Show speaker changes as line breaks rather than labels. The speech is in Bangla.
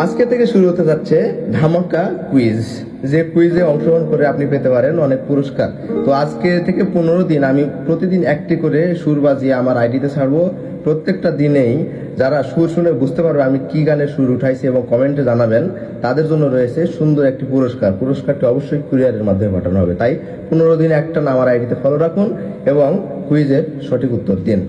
আজকে থেকে শুরু হতে যাচ্ছে ধামাকা কুইজ। যে কুইজে অংশগ্রহণ করে আপনি পেতে পারেন অনেক পুরস্কার। তো আজকে থেকে 15 দিন আমি প্রতিদিন একটি করে সুর বাজিয়ে আমার আইডিতে ছাড়বো। প্রত্যেকটা দিনেই যারা সুর শুনে বুঝতে পারবে আমি কি গানের সুর উঠাইছি এবং কমেন্টে জানাবেন, তাদের জন্য রয়েছে সুন্দর একটি পুরস্কার। পুরস্কারটি অবশ্যই কুরিয়ারের মাধ্যমে পাঠানো হবে। তাই 15 দিন একটা আমার আইডিতে ফলো রাখুন এবং কুইজের সঠিক উত্তর দিন।